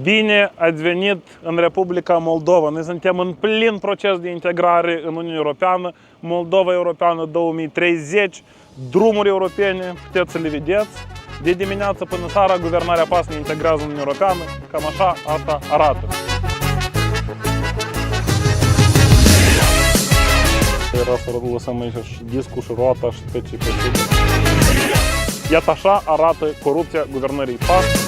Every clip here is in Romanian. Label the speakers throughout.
Speaker 1: Bine ați venit în Republica Moldova. Noi suntem în plin proces de integrare în Uniunea Europeană. Moldova Europeană 2030. Drumuri europene, puteți să le vedeți. De dimineață până seara, guvernarea PAS ne integrează în Uniunea Europeană. Cam așa asta arată. Era să lăsăm aici și discul și roata și pe ce pe ce. Iată așa arată corupția guvernării PAS.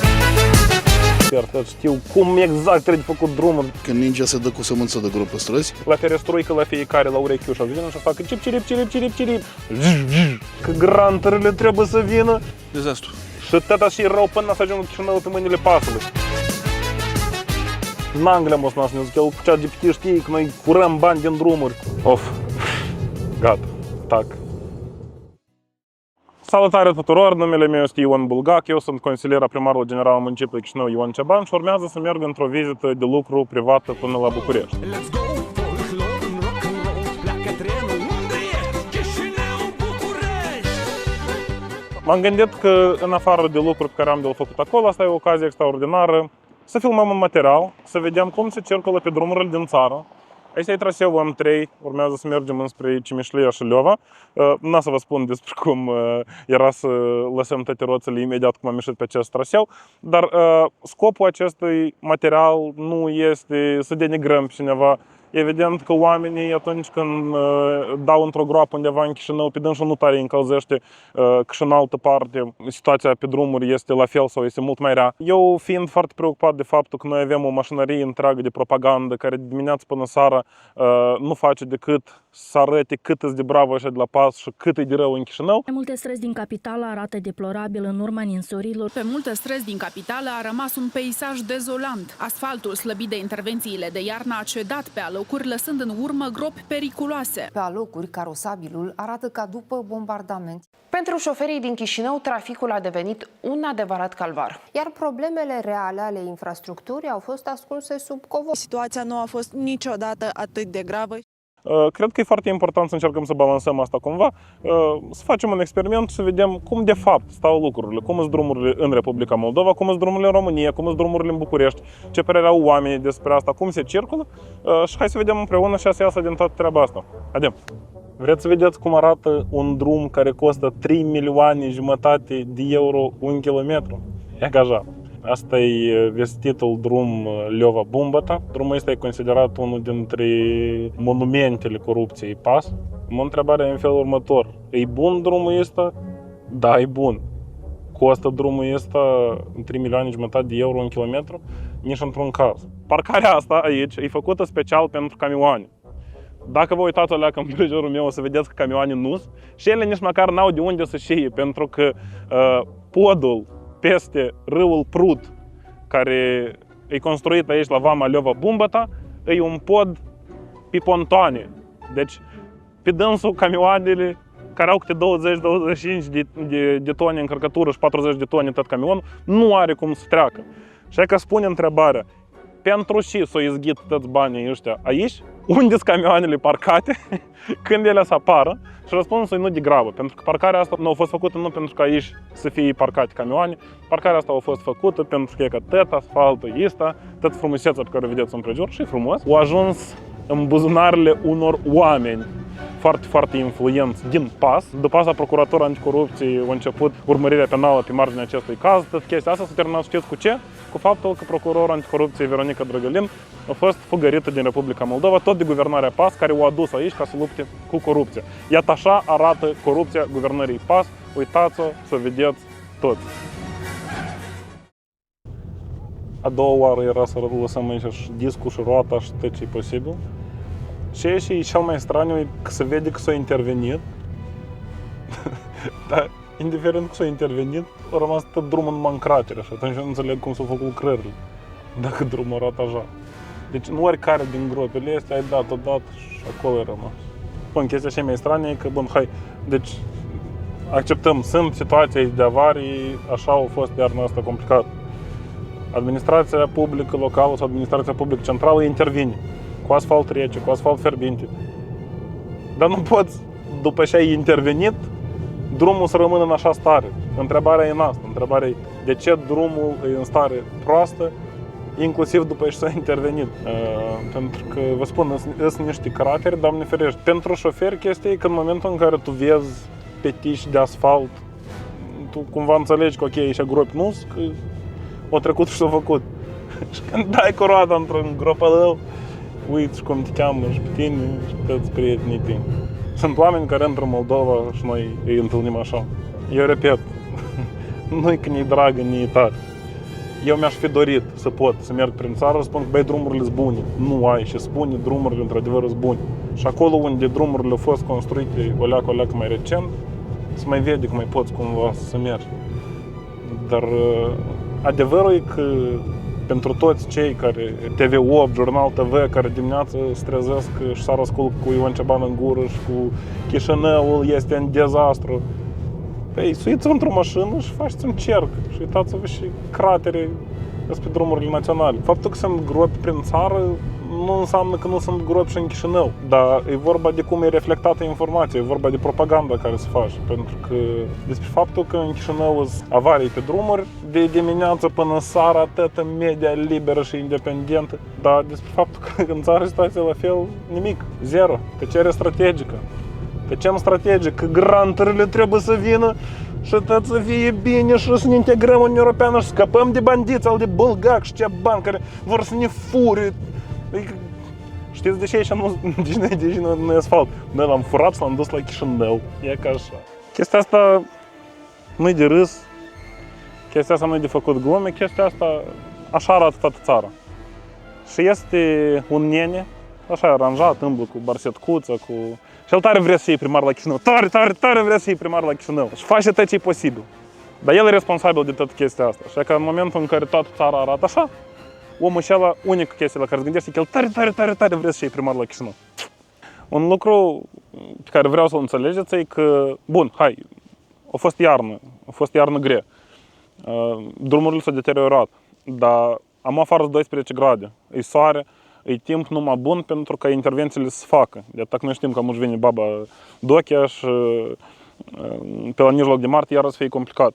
Speaker 1: Știu cum exact trebuie făcut drumul.
Speaker 2: Când mingea se dă cu sămânță de grob pe străzi.
Speaker 1: La ferestruică la fiecare, la urechiușa, vină și facă cip, cirip, cirip, cirip, cirip. Că granturile trebuie să vină.
Speaker 2: Dezastru.
Speaker 1: Și tata și rău până să ajungă Chișinău pe mâinile pasului. În Anglia mă sună, el cu cea GPT știe că noi curăm bani din drumuri. Of, gata, tac. Salutare tuturor, numele meu este Ion Bulgac, eu sunt consilier primarul general al municipiului Chișinău Ion Ceban și urmează să merg într-o vizită de lucru privată până la București. M-am gândit că în afară de lucruri pe care am de făcut acolo, asta e o ocazie extraordinară să filmăm un material, să vedem cum se circulă pe drumurile din țară. Aici e traseul M3, urmează să mergem înspre Cimișlia și Leova. N-o să vă spun despre cum era să lăsăm toate roțele imediat cum am ieșit pe acest traseu, dar scopul acestui material nu este să denigrăm pe cineva. Evident că oamenii atunci când dau într-o groapă undeva în Chișinău, pe dânsul nu tare încălzește că și în altă parte situația pe drumuri este la fel sau este mult mai rea. Eu fiind foarte preocupat de faptul că noi avem o mașinărie întreagă de propagandă care de dimineață până seara nu face decât să arate cât e de bravo așa de la PAS și cât e de rău în Chișinău.
Speaker 3: Multe străzi din capitală arată deplorabil în urma ninsorilor.
Speaker 4: Pe multe străzi din capitală a rămas un peisaj dezolant. Asfaltul slăbit de intervențiile de iarnă a cedat pe alocuri, lăsând în urmă gropi periculoase.
Speaker 5: Pe alocuri, carosabilul arată ca după bombardament.
Speaker 6: Pentru șoferii din Chișinău, traficul a devenit un adevărat calvar.
Speaker 5: Iar problemele reale ale infrastructurii au fost ascunse sub covor.
Speaker 7: Situația nu a fost niciodată atât de gravă.
Speaker 1: Cred că e foarte important să încercăm să balansăm asta cumva, să facem un experiment și să vedem cum de fapt stau lucrurile, cum sunt drumurile în Republica Moldova, cum sunt drumurile în România, cum sunt drumurile în București, ce părere au oamenii despre asta, cum se circulă și hai să vedem împreună și să iasă din toată treaba asta. Haidem! Vreți să vedeți cum arată un drum care costă 3,5 milioane de euro un kilometru? E așa. Asta e vestitul drum Leova-Bumbăta. Drumul ăsta e considerat unul dintre monumentele corupției PAS. Mă întrebarea e în felul următor. E bun drumul ăsta? Da, e bun. Costă drumul ăsta 3,5 milioane de euro un kilometru? Nici într-un caz. Parcarea asta aici e făcută special pentru camioane. Dacă vă uitați alea în prejurul meu, o să vedeți că camioane nu-s și ele nici măcar n-au de unde să știe, pentru că podul peste râul Prut, care e construit aici la vama Leova-Bumbăta, e un pod pe pontoane. Deci, pe dânsul camioanele care au câte 20-25 de tone încărcătură și 40 de tone tot camionul, nu are cum să treacă. Și că spune întrebarea, pentru ce s-o izghit toți banii ăștia aici? Unde sunt camioanele parcate? Când ele să apară? Și răspunsul e nu de grabă, pentru că parcarea asta nu a fost făcută nu pentru că aici să fie parcate camioane, parcarea asta a fost făcută pentru că tot asfaltul ăsta, tot frumusețea pe care o vedeți în prejur și frumos, au ajuns în buzunarele unor oameni foarte, foarte influenți din PAS. După asta, Procuratura Anticorupție a început urmărirea penală pe marginea acestui caz. Tot chestia asta s-a terminat, știți cu ce? Cu faptul că procurorul anticorupție Veronica Drăgălin a fost fugărită din Republica Moldova, tot de guvernarea PAS, care o adus aici ca să lupte cu corupția. Iată așa arată corupția guvernării PAS. Uitați-o să vedeți toți. A doua oară era să lăsăm aici și discul și roata și tot ce e posibil. Ceea ce e cel mai straniu e că se vede că s-a intervenit. Dar, indiferent că s-a intervenit, a rămas tot drumul numai în cratere și atunci nu înțeleg cum s-au făcut lucrările, dacă drumul arată așa. Deci nu oricare din gropele astea ai dat odată și acolo e rămas. Bun, chestia cea mai stranie e că, bun, hai, deci acceptăm, sunt situații de avarii, așa au fost iarna asta complicat. Administrația publică locală sau administrația publică centrală intervine cu asfalt rece, cu asfalt fierbinte. Dar nu poți, după ce ai intervenit, drumul să rămână în așa stare. Întrebarea e în asta. Întrebarea e de ce drumul e în stare proastă inclusiv după ce s-a intervenit. Pentru că, vă spun, sunt niște caractere, Doamne ferește. Pentru șoferi, chestia e că în momentul în care tu vezi petiși de asfalt, tu cumva înțelegi că ok, ești gropi nus, că o trecut și s-a făcut. Și când dai cu roata într-un gropălău, uiți cum te cheamă și pe tine și pe toți prietenii tăi. Sunt oameni care intră în Moldova și noi îi întâlnim așa. Eu repet, nu-i că ne-i dragă, ne-i tare. Eu mi-aș fi dorit să pot să merg prin țară și spun că băi, drumurile sunt bune. Nu ai și spune, drumurile într-adevăr sunt bune. Și acolo unde drumurile au fost construite o leacă mai recent, să mai vede că mai poți cumva să mergi. Dar adevărul e că pentru toți cei care TV8, Jurnal TV, care dimineața se trezesc și s-ar ascultă cu Ion Ceban în gură și cu Chișinăul este în dezastru. Păi, suiți-vă într-o mașină și faceți un cerc și uitați-vă și cratere pe drumurile naționale. Faptul că sunt gropi prin țară nu înseamnă că nu sunt gropi și în Chișinău, dar e vorba de cum e reflectată informația, e vorba de propaganda care se face. Pentru că despre faptul că în Chișinău sunt avarii pe drumuri, de dimineață până seara atâta media liberă și independentă, dar despre faptul că în țară situația la fel, nimic, zero, tăcere strategică. Tăcem strategic, că granturile trebuie să vină și tot să fie bine și să ne integrăm în Uniunea Europeană și scăpăm de bandiți, al de bulgac și bani care vor să ne fure. Adică, știți de ce aici nu e asfalt? Noi l-am furat și l-am dus la Chișinău. E ca așa. Chestia asta nu-i de râs, chestia asta nu-i de făcut glume, chestia asta așa arată toată țara. Și este un nene, așa aranjat, îmblă cu barsetcuță, cu... Și el tare vrea să fie primar la Chișinău. Tare vrea să fie primar la Chișinău. Și face tot ce e posibil. Dar el e responsabil de toată chestia asta. Și că în momentul în care toată țara arată așa, omul acela, unica chestie la care se gândește, că el tare vrea să fie primar la Chișinău. Un lucru pe care vreau să-l înțelegeți e că, bun, hai, a fost iarnă grea. Drumurile s-au deteriorat, dar am afară 12 grade, e soare, e timp numai bun pentru ca intervențiile să se facă. De atât noi știm că își vine baba Dochea și pe la mijloc de martie iară să fie complicat.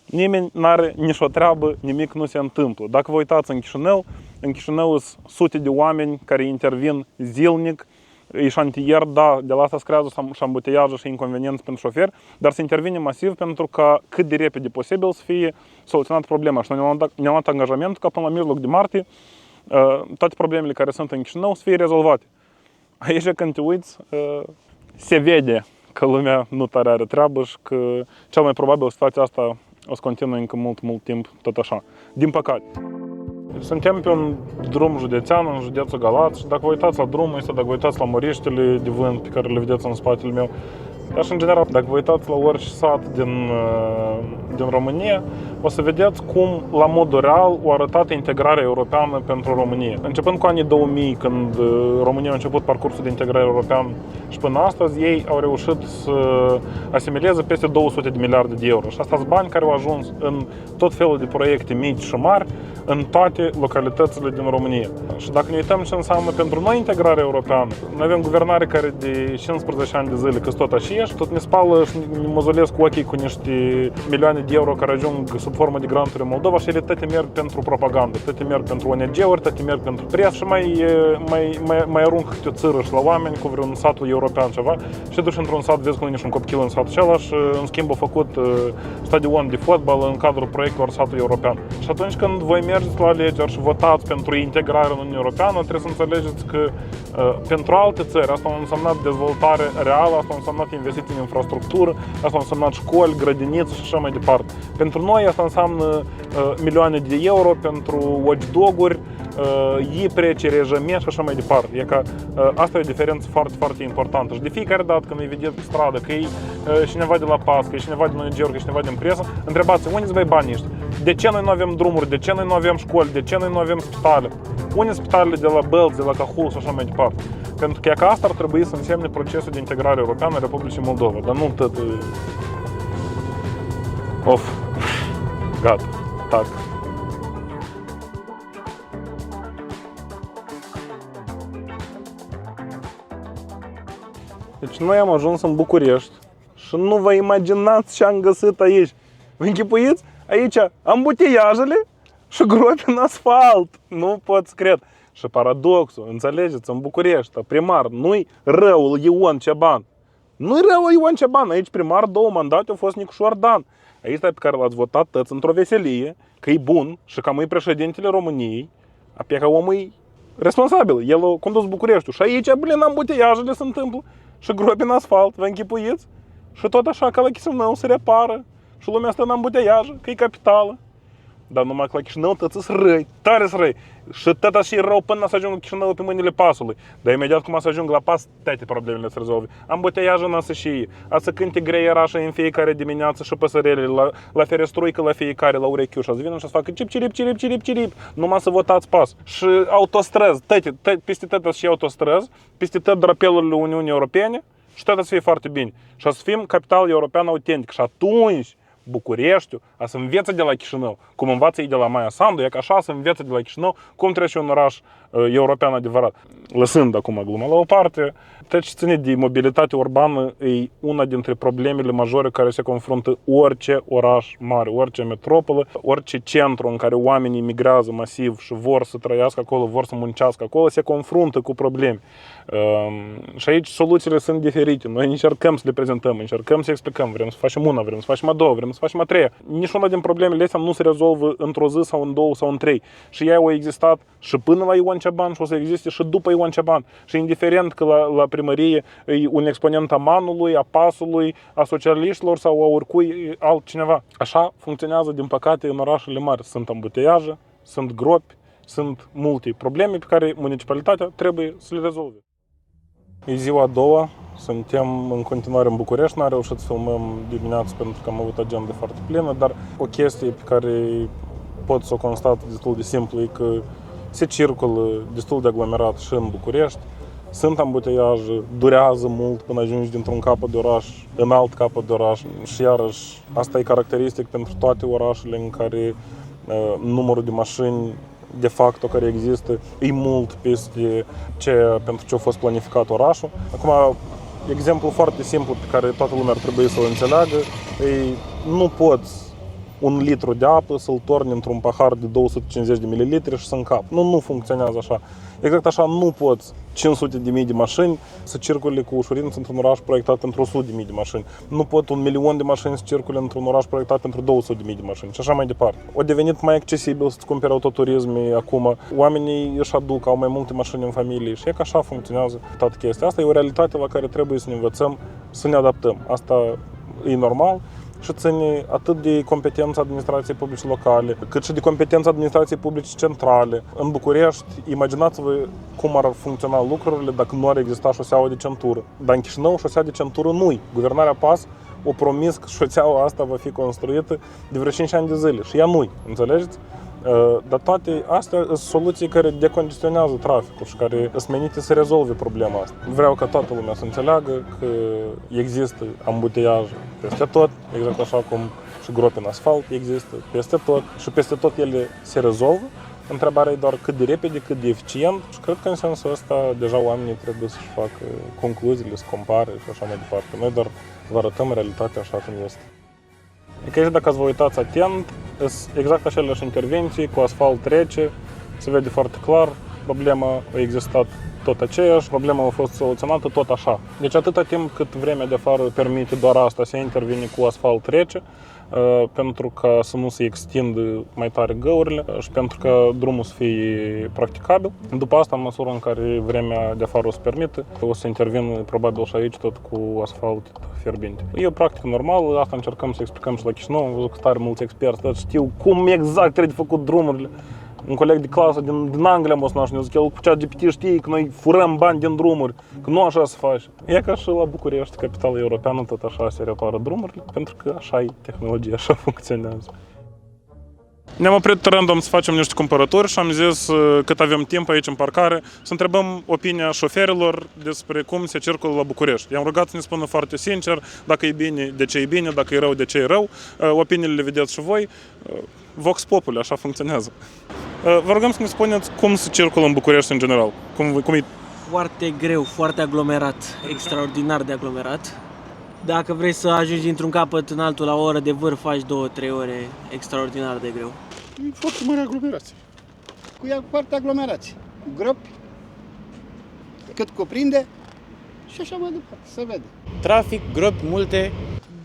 Speaker 1: Nimeni n-are nici o treabă, nimic nu se întâmplă. Dacă vă uitați în Chișinău sunt sute de oameni care intervin zilnic, e șantier, da, de la asta se creează și ambuteiaje și inconvenienți pentru șoferi, dar se intervine masiv pentru ca cât de repede posibil să fie soluționată problema. Și noi ne-am luat angajament ca până la mijloc de martie toate problemele care sunt în Chișinău să fie rezolvate. Aici când te uiți, se vede că lumea nu tare are treabă și că cel mai probabil situația asta o să continue încă mult timp tot așa. Din păcate. Suntem pe un drum județean, în județul Galați și dacă vă uitați la drumul ăsta, dacă vă uitați la măriștele de vânt pe care le vedeți în spatele meu, dar și în general, dacă vă uitați la orice sat din România, o să vedeți cum, la modul real, o arătat integrarea europeană pentru România. Începând cu anii 2000, când România a început parcursul de integrare european și până astăzi, ei au reușit să asimileze peste 200 de miliarde de euro. Și asta sunt bani care au ajuns în tot felul de proiecte mici și mari, în toate localitățile din România. Și dacă ne uităm ce înseamnă pentru noi integrarea europeană, noi avem guvernare care de 15 ani de zile că tot așa și tot ne spală și ne mozolesc cu ochii cu niște milioane de euro care ajung sub formă de granturi în Moldova și ele toate merg pentru propagandă, toate merg pentru ONG-uri, toate merg pentru presă și mai aruncă câte o țără și la oameni cu vreun satul european ceva și duci într-un sat, vezi că nu e nici un copil în satul acela și în schimb a făcut stadion de fotbal în cadrul proiectelor satului european. Și atunci când voi mergeți la alegeri și votați pentru integrarea în Uniunea Europeană, trebuie să înțelegeți că pentru alte țări asta a însemnat dezvoltare reală, asta a însemnat investiții în infrastructură, asta a însemnat școli, grădinițe și așa mai departe. Pentru noi asta înseamnă milioane de euro pentru watchdog-uri, IPRE, CRJM și așa mai departe. E că asta e o diferență foarte importantă. Și de fiecare dată când îi vedeți pe stradă că e cineva de la PAS, că e cineva din ONG-uri, că e cineva din presă, întrebați unde sunt banii ăștia? De ce noi nu avem drumuri? De ce noi nu avem școli? De ce noi nu avem spitale? Unde sunt spitalele de la Bălți, de la Cahul și așa mai departe? Pentru că asta ar trebui să însemne procesul de integrare europeană a Republicii Moldova, dar nu tot... Gata, tac. Deci noi am ajuns în București și nu vă imaginați ce am găsit aici. Vă închipuiți? Aici ambuteiajele, și gropi în asfalt. Nu pot să cred. Și paradoxul, înțelegeți, în București, primar, nu-i răul Ion Ceban. Nu-i răul Ion Ceban, aici primar 2 mandate a fost Nicușor Dan. Aici pe care l-ați votat tăți într-o veselie, că e bun și că e președintele României, pe că omul e responsabil. El a condus Bucureștiul. Și aici, blin, ambuteiajele se întâmplă și gropi în asfalt, vă închipuiți? Și tot așa ca la Chișinău se repară și lumea stă în ambuteiaj, că e capitală. Dar numai că la Chișinău tăți răi, tare răi. Și tăta și rău până să ajung la Chișinău pe mâinile pasului. Dar imediat cum să ajung la pas, toate problemele se rezolvă. Ambuteiajă n-a și ei. A să cânte greierașă în fiecare dimineață și păsărele la ferestruică la fiecare, la urechiușă. Să vină și să facă cip, cirip, cirip, cirip, cirip. Numai să votați pas. Și autostrăzi, peste tătă și autostrăzi, peste tătă drapelurile Uniunii Europene și tătă să fie foarte bine. Și să fim capital european autentic. Și atunci Bucureștiul a să învețe de la Chișinău, cum învață ei de la Maia Sandu, e că așa să învețe de la Chișinău cum trece un oraș european adevărat. Lăsând acum gluma la o parte, tot ce ține de mobilitate urbană e una dintre problemele majore care se confruntă orice oraș mare, orice metropolă, orice centru în care oamenii migrează masiv și vor să trăiască acolo, vor să muncească acolo, se confruntă cu probleme. Și aici soluțiile sunt diferite. Noi încercăm să le prezentăm, încercăm să explicăm, vrem să facem una, vrem să facem a doua, vrem să facem a treia. Niciuna din problemele astea nu se rezolvă într-o zi sau în 2 sau în 3. Și ea au existat și până la Ion Ceban și o să existe și după Ion Ceban. Și indiferent că la primărie e un exponent a manului, a pasului, a socialiștilor sau a oricui altcineva. Așa funcționează, din păcate, în orașele mari. Sunt ambuteiaje, sunt gropi, sunt multe probleme pe care municipalitatea trebuie să le rezolve. E ziua a doua, suntem în continuare în București, n-am reușit să filmăm dimineața pentru că am avut agenda foarte plină, dar o chestie pe care pot să o constat destul de simplu e că se circulă destul de aglomerat și în București, sunt ambuteiaje, durează mult până ajungi dintr-un capăt de oraș în alt capăt de oraș și iarăși asta e caracteristic pentru toate orașele în care numărul de mașini de facto care există e mult peste ceea pentru ce a fost planificat orașul. Acum, exemplu foarte simplu pe care toată lumea ar trebui să-l înțeleagă e nu poți un litru de apă să-l torni într-un pahar de 250 de mililitri și să încapi. Nu funcționează așa. Exact așa nu poți 500.000 de mașini să circule cu ușurință într-un oraș proiectat pentru 100.000 de mașini. Nu pot 1.000.000 de mașini să circule într-un oraș proiectat pentru 200.000 de mașini și așa mai departe. A devenit mai accesibil să-ți cumperi autoturisme acum. Oamenii își aduc, au mai multe mașini în familie și e că așa funcționează toată chestia. Asta e o realitate la care trebuie să ne învățăm să ne adaptăm. Asta e normal. Și ține atât de competența administrației publice locale, cât și de competența administrației publice centrale. În București, imaginați-vă cum ar funcționa lucrurile dacă nu ar exista șoseaua de centură. Dar în Chișinău, șosea de centură nu-i. Guvernarea PAS a promis că șoseaua asta va fi construită de vreo 5 ani de zile și ea nu-i, înțelegeți? Dar toate astea sunt soluții care decongestionează traficul și care sunt menite să rezolve problema asta. Vreau ca toată lumea să înțeleagă că există ambuteiaje peste tot, exact așa cum și gropi în asfalt există peste tot și peste tot ele se rezolvă. Întrebarea e doar cât de repede, cât de eficient și cred că în sensul ăsta deja oamenii trebuie să-și facă concluziile, să compare și așa mai departe. Noi doar vă arătăm realitatea așa cum este. E că aici, dacă vă uitați atent, sunt exact aceleași intervenții, cu asfalt rece, se vede foarte clar, problema a existat tot aceeași, problema a fost soluționată tot așa. Deci atâta timp cât vremea de afară permite doar asta, se intervine cu asfalt rece, pentru ca să nu se extindă mai tare găurile și pentru ca drumul să fie practicabil. După asta, în măsură în care vremea de afară o să permite, o să intervină probabil și aici tot cu asfalt fierbinte. E o practică normală, asta încercăm să explicăm și la Chișinău, am văzut că tare mulți experți știu cum exact trebuie făcut drumurile. Un coleg de clasă din Anglia m-a sunat și ne-a zis că el cu ChatGPT știe că noi furăm bani din drumuri, că nu așa se face. E ca și la București, capitala europeană, tot așa se repară drumurile, pentru că așa e tehnologia, așa funcționează. Ne-am oprit random să facem niște cumpărături și am zis, cât avem timp aici în parcare, să întrebăm opinia șoferilor despre cum se circulă la București. I-am rugat să ne spună foarte sincer dacă e bine, de ce e bine, dacă e rău, de ce e rău. Opiniile le vedeți și voi. Vox populi, așa funcționează. Vă rugăm să ne spuneți cum se circulă în București în general. Cum e?
Speaker 8: Foarte greu, foarte aglomerat, extraordinar de aglomerat. Dacă vrei să ajungi dintr-un capăt în altul la o oră de vârf, faci 2-3 ore, extraordinar de greu.
Speaker 2: E foarte mare aglomerație.
Speaker 9: Cu ea foarte aglomerație. Gropi, cât cuprinde și așa mai departe, se vede.
Speaker 10: Trafic, gropi multe.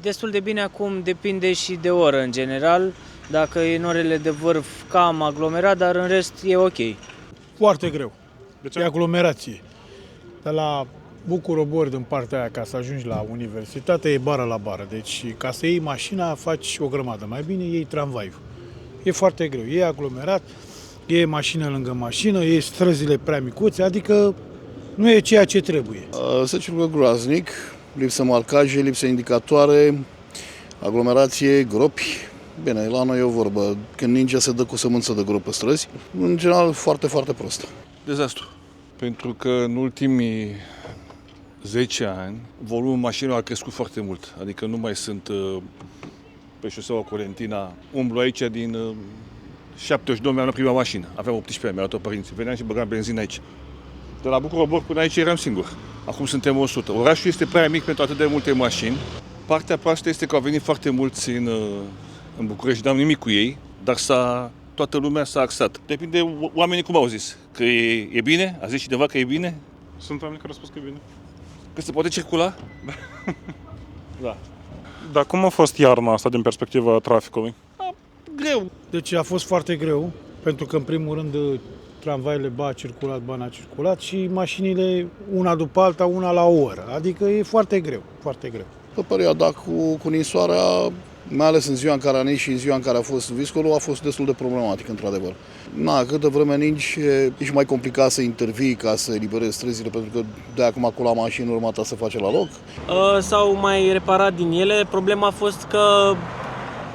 Speaker 8: Destul de bine acum, depinde și de oră în general. Dacă e în orele de vârf cam aglomerat, dar în rest e ok.
Speaker 11: Foarte greu.
Speaker 1: De ce?
Speaker 11: E aglomerație. De la Bucur-Obor din partea aia, ca să ajungi la universitate, e bară la bară. Deci ca să iei mașina, faci o grămadă. Mai bine iei tramvaiul. E foarte greu. E aglomerat, e mașină lângă mașină, e străzile prea micuțe, adică nu e ceea ce trebuie.
Speaker 2: Se circulă groaznic, lipsă marcaje, lipsă indicatoare, aglomerație, gropi. Bine, la noi e o vorbă, când ninge se dă cu sămânță de gropi pe străzi. În general, foarte, foarte prost.
Speaker 12: Dezastru. Pentru că în ultimii 10 ani volumul mașinilor a crescut foarte mult. Adică nu mai sunt pe șoseaua Colentina. Umblu aici din 72 mi-am luat prima mașină. Aveam 18 ani, mi-au luat părinții. Veneam și băgam benzină aici. De la Bucur-Obor până aici eram singur. Acum suntem 100. Orașul este prea mic pentru atât de multe mașini. Partea proastă este că au venit foarte mulți în București, n-am nimic cu ei, dar toată lumea s-a axat. Depinde oamenii cum au zis. Că e bine? A zis cineva că e bine?
Speaker 1: Sunt oameni care au spus că e bine.
Speaker 12: Că se poate circula? Da.
Speaker 1: Dar cum a fost iarna asta din perspectiva traficului?
Speaker 12: Greu.
Speaker 11: Deci a fost foarte greu, pentru că în primul rând tramvaile ba a circulat, ba n-a circulat și mașinile una după alta, una la o oră. Adică e foarte greu, foarte greu.
Speaker 2: Pe perioada cu ninsoarea, mai ales în ziua în care a nins și în ziua în care a fost viscolul, a fost destul de problematic, într-adevăr. Câtă vreme ningi, e și mai complicat să intervii ca să eliberezi străzile, pentru că de acum acolo la mașini urmata se face la loc.
Speaker 8: S-au mai reparat din ele. Problema a fost că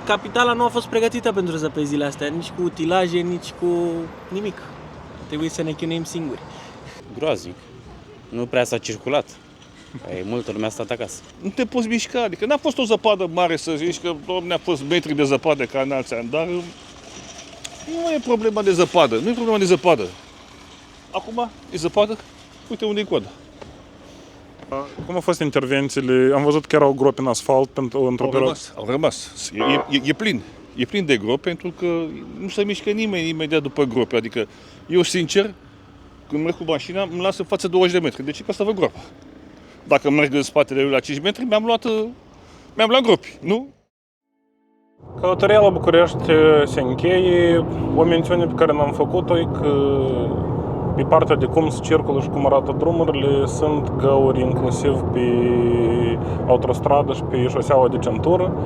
Speaker 8: capitala nu a fost pregătită pentru zăpezile astea, nici cu utilaje, nici cu nimic. Trebuie să ne chinuim singuri.
Speaker 10: Groaznic. Nu prea s-a circulat. Multă lume a stat acasă.
Speaker 12: Nu te poți mișca, adică n-a fost o zăpadă mare să zici că ne-a fost metri de zăpadă ca în alți ani, dar nu e problema de zăpadă, nu e problema de zăpadă. Acum e zăpadă, uite unde e coada.
Speaker 1: Cum au fost intervențiile? Am văzut că erau gropi în asfalt
Speaker 12: Au rămas. E plin de gropi pentru că nu se mișcă nimeni imediat după gropi. Adică eu sincer, când merg cu mașina, îmi lasă în față 20 de metri. Deci ca să văd groapa. Dacă merg în spatele lui la 5 metri, mi-am luat gropi, nu?
Speaker 1: Călătoria la București se încheie. O mențiune pe care n-am făcut-o e că pe partea de cum se circulă și cum arată drumurile sunt găuri inclusiv pe autostradă și pe șoseaua de centură.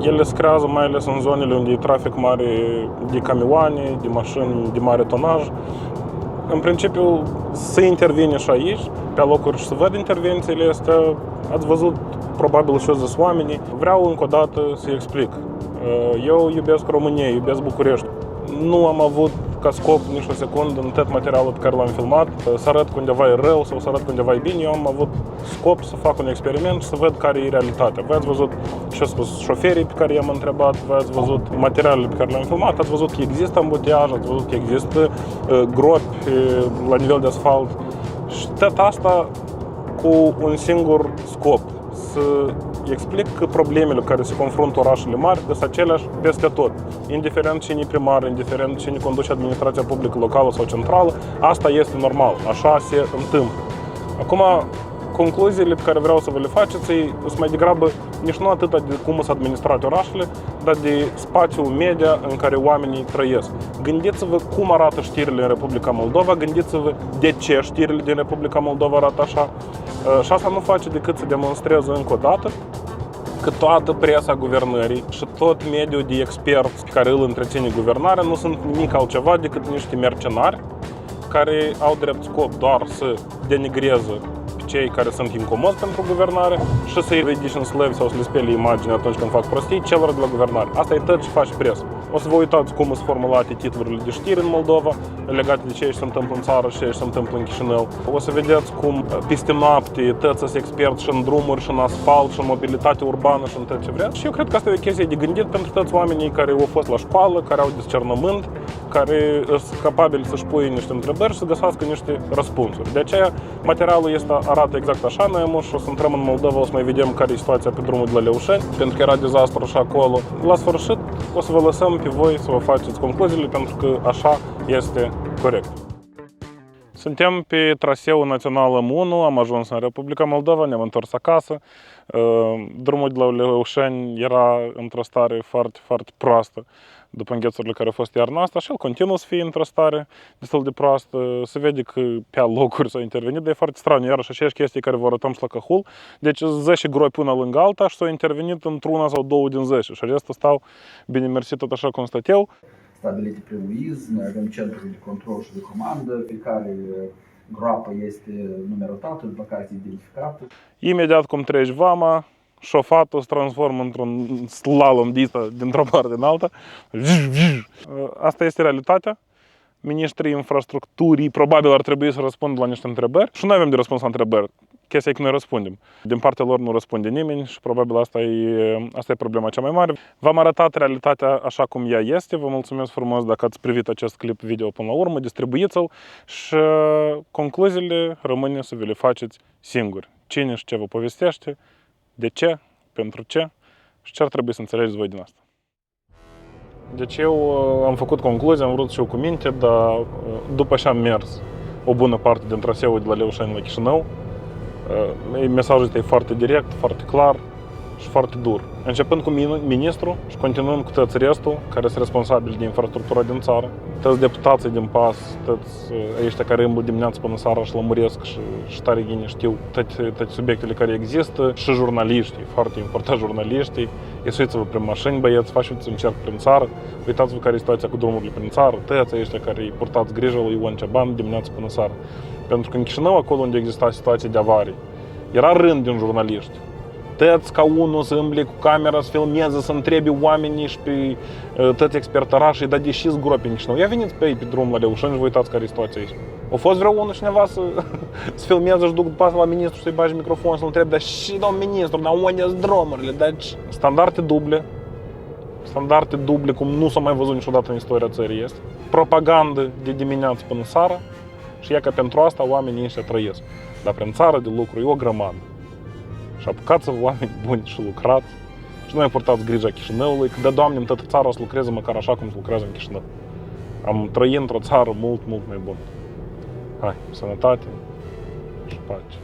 Speaker 1: Ele se creează mai ales în zonele unde e trafic mare de camioane, de mașini de mare tonaj. În principiu, se intervine și aici, pe locuri și să văd intervențiile astea. Ați văzut probabil ce au zis oamenii. Vreau încă o dată să explic. Eu iubesc România, iubesc București. Nu am avut ca scop nici o secundă în tot materialul pe care l-am filmat să arăt că undeva e rău sau să arăt că undeva e bine. Eu am avut scop să fac un experiment și să văd care e realitatea. Voi ați văzut ce au spus șoferii pe care i-am întrebat, voi ați văzut materialele pe care le-am filmat, ați văzut că există ambutiaj, ați văzut că există gropi la nivel de asfalt. Și tot asta cu un singur scop, să explic că problemele care se confruntă orașele mari sunt aceleași peste tot. Indiferent cine e primar, indiferent cine conduce administrația publică locală sau centrală, asta este normal, așa se întâmplă. Acum, concluziile pe care vreau să vă le faceți sunt mai degrabă nici nu atât de cum sunt administrate orașele, dar de spațiul media în care oamenii trăiesc. Gândiți-vă cum arată știrile în Republica Moldova, gândiți-vă de ce știrile din Republica Moldova arată așa. Și asta nu face decât să demonstreze încă o dată că toată presa guvernării și tot mediul de experți pe care îl întreține guvernarea nu sunt nimic altceva decât niște mercenari care au drept scop doar să denigreze pe cei care sunt incomozi pentru guvernare și să-i ridice în slăvi sau să le spele imagine atunci când fac prostii celor de la guvernare. Asta e tot ce face presă. O să vă uitați cum sunt formulate titlurile de știri în Moldova legate de ce se întâmplă în țară și ce se întâmplă în Chișinău. O să vedeți cum peste noapte toți sunt experți și în drumuri, și în asfalt, și în mobilitate urbană, și în tot ce vreți. Și eu cred că asta e o chestie de gândit pentru toți oamenii care au fost la școală, care au discernământ, care sunt capabili să-și pui niște întrebări și să găsească niște răspunsuri. De aceea, materialul arată exact așa. Noi o să intrăm în Moldova, o să mai vedem care e situația pe drumul de la Leușeni, pentru că era dezastru și acolo. La sfârșit, o să vă lăsăm pe voi să vă faceți concluziile, pentru că așa este corect. Suntem pe traseul național M1, am ajuns în Republica Moldova, ne-am întors acasă. Drumul de la Leușeni era într-o stare foarte, foarte proastă după înghețurile care au fost iarna asta și el continuă să fie într-o stare destul de proastă. Se vede că pe locuri s-a intervenit, dar e foarte straniu. Iarăși aceeași chestii care vă arătăm și la Cahul. Deci 10 gropi una lângă alta și s-au intervenit într-una sau două din 10. Și restul stau bine mersi tot așa cum stat eu.
Speaker 13: Stabilite prin UIZ, noi avem centru de control și de comandă, fiecare groapă este numerotată, după care este identificată.
Speaker 1: Imediat cum treci vama, șofatul se transformă într-un slalom dintr-o parte în alta. Asta este realitatea. Ministrii infrastructurii probabil ar trebui să răspundă la niște întrebări și noi avem de răspuns la întrebări. Chestia e că noi răspundem. Din partea lor nu răspunde nimeni și probabil asta e problema cea mai mare. V-am arătat realitatea așa cum ea este. Vă mulțumesc frumos dacă ați privit acest clip video până la urmă, distribuiți-l și concluziile rămâne să vi le faceți singuri. Cine și ce vă povestește, de ce, pentru ce și ce ar trebui să înțelegeți voi din asta. Deci eu am făcut concluzia, am vrut și eu cu minte, dar după ce am mers o bună parte din traseul de la Leușeni la Chișinău, mesajul este foarte direct, foarte clar și foarte dur. Începând cu ministrul și continuând cu toți restul care sunt responsabili de infrastructura din țară, toți deputații din PAS, toți ăștia care îmblu dimineața până seara și lămuresc și tare gine știu toate subiectele care există, și jurnaliștii, foarte important jurnaliștii. Ieșiți-vă prin mașini, băieți, faceți un cerc prin țară, uitați-vă care e situația cu drumurile prin țară, toți ăștia care îi purtați grijă lui Ion Ceban dimineața până seara. Pentru că în Chișinău, acolo unde exista situație de avarii, era rând din jurnaliști. Tăți ca unul să îmble cu camera, să filmeze, să întrebe oamenii și pe tăți expertărașii, dar deși sunt gropi în Chișinău. Ia veniți pe ei pe drum la Leușeni și vă uitați care e situația aici. A fost vreo unul cineva să filmeze și duc după asta la ministru să-i bagi microfon, să-l întrebe, dar și domn ministru, dar unde sunt drumurile? Deci, standarde duble, cum nu s-a mai văzut niciodată în istoria țării este. Propagandă de dimineață până seara și e că pentru asta oamenii ăștia trăiesc. Dar prin țară de lucru e o grămadă. Și apucați-vă oameni buni și lucrați și nu mai purtați grija Chișinăului, că de Doamne în toată țara o să lucreze măcar așa cum se lucrează în Chișinău. Am trăit într-o țară mult, mult mai bună. Hai, sănătate și pace!